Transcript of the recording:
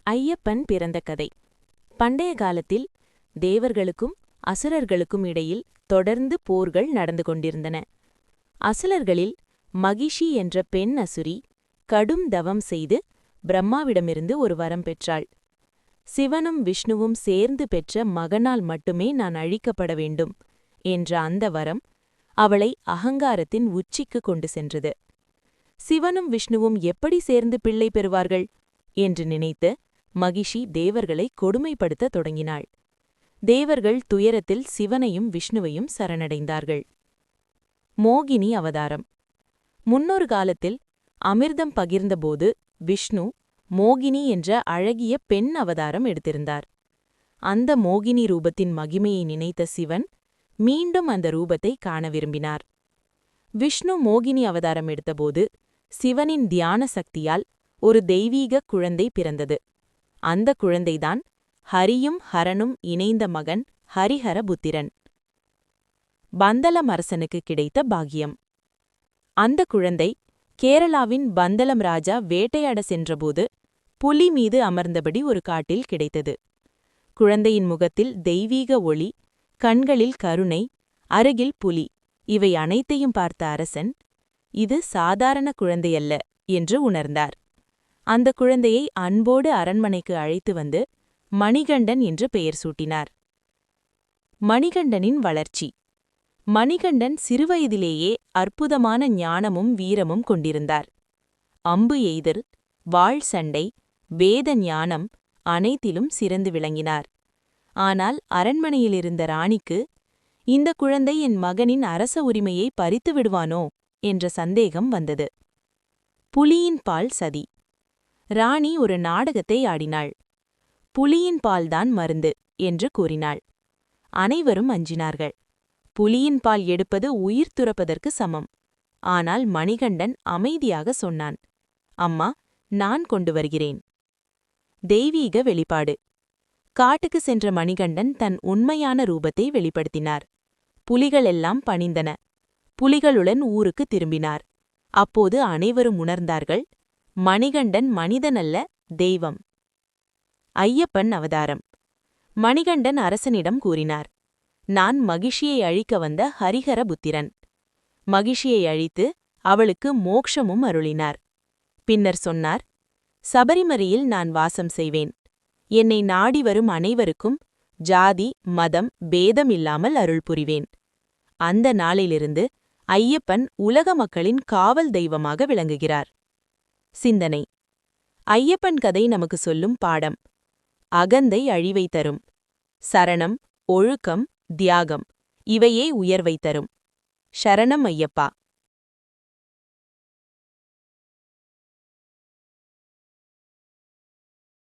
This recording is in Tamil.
ஐயப்பன் பிறந்த கதை. பண்டைய காலத்தில் தேவர்களுக்கும் அசுரர்களுக்கும் இடையில் தொடர்ந்து போர்கள் நடந்து கொண்டிருந்தன. அசுரர்களில் மகிஷி என்ற பெண் அசுரி கடும் தவம் செய்து பிரம்மாவிடமிருந்து ஒரு வரம் பெற்றாள். சிவனும் விஷ்ணுவும் சேர்ந்து பெற்ற மகனால் மட்டுமே நான் அழிக்கப்பட வேண்டும் என்ற அந்த வரம் அவளை அகங்காரத்தின் உச்சிக்கு கொண்டு சென்றது. சிவனும் விஷ்ணுவும் எப்படி சேர்ந்து பிள்ளை பெறுவார்கள் என்று நினைத்து மகிஷி தேவர்களை கொடுமைப்படுத்தத் தொடங்கினாள். தேவர்கள் துயரத்தில் சிவனையும் விஷ்ணுவையும் சரணடைந்தார்கள். மோகினி அவதாரம். முன்னொரு காலத்தில் அமிர்தம் பகிர்ந்தபோது விஷ்ணு மோகினி என்ற அழகிய பெண் அவதாரம் எடுத்திருந்தார். அந்த மோகினி ரூபத்தின் மகிமையை நினைத்த சிவன் மீண்டும் அந்த ரூபத்தை காண விரும்பினார். விஷ்ணு மோகினி அவதாரம் எடுத்தபோது சிவனின் தியான சக்தியால் ஒரு தெய்வீக குழந்தை பிறந்தது. அந்த குழந்தைதான் ஹரியும் ஹரனும் இணைந்த மகன் ஹரிஹரபுத்திரன். பந்தலம் அரசனுக்கு கிடைத்த பாக்கியம். அந்த குழந்தை கேரளாவின் பந்தலம் ராஜா வேட்டையாட சென்றபோது புலி மீது அமர்ந்தபடி ஒரு காட்டில் கிடைத்தது. குழந்தையின் முகத்தில் தெய்வீக ஒளி, கண்களில் கருணை, அருகில் புலி, இவை அனைத்தையும் பார்த்த அரசன், இது சாதாரண குழந்தையல்ல என்று உணர்ந்தார். அந்த குழந்தையை அன்போடு அரண்மனைக்கு அழைத்து வந்து மணிகண்டன் என்று பெயர் சூட்டினார். மணிகண்டனின் வளர்ச்சி. மணிகண்டன் சிறுவயதிலேயே அற்புதமான ஞானமும் வீரமும் கொண்டிருந்தார். அம்பு எய்தல், வாள் சண்டை, வேத ஞானம் அனைத்திலும் சிறந்து விளங்கினார். ஆனால் அரண்மனையிலிருந்த ராணிக்கு, இந்த குழந்தை என் மகனின் அரச உரிமையை பறித்து விடுவானோ என்ற சந்தேகம் வந்தது. புலியின் பால் சதி. ராணி ஒரு நாடகத்தை ஆடினாள். புலியின் பால்தான் மருந்து என்று கூறினாள். அனைவரும் அஞ்சினார்கள். புலியின் பால் எடுப்பது உயிர் துறப்பதற்கு சமம். ஆனால் மணிகண்டன் அமைதியாக சொன்னான், அம்மா, நான் கொண்டு வருகிறேன். தெய்வீக வெளிப்பாடு. காட்டுக்கு சென்ற மணிகண்டன் தன் உண்மையான ரூபத்தை வெளிப்படுத்தினார். புலிகளெல்லாம் பணிந்தன. புலிகளுடன் ஊருக்கு திரும்பினார். அப்போது அனைவரும் உணர்ந்தார்கள், மணிகண்டன் மனிதனல்ல, தெய்வம். ஐயப்பன் அவதாரம். மணிகண்டன் அரசனிடம் கூறினார், நான் மகிஷியை அழிக்க வந்த ஹரிஹரபுத்திரன். மகிஷியை அழித்து அவளுக்கு மோக்ஷமும் அருளினார். பின்னர் சொன்னார், சபரிமலையில் நான் வாசம் செய்வேன். என்னை நாடி வரும் அனைவருக்கும் ஜாதி மதம் பேதமில்லாமல் அருள் புரிவேன். அந்த நாளிலிருந்து ஐயப்பன் உலக மக்களின் காவல் தெய்வமாக விளங்குகிறார். சிந்தனை. ஐயப்பன் கதை நமக்கு சொல்லும் பாடம்: அகந்தை அழிவை தரும். சரணம், ஒழுக்கம், தியாகம் இவையே உயர்வை தரும். சரணம் ஐயப்பா.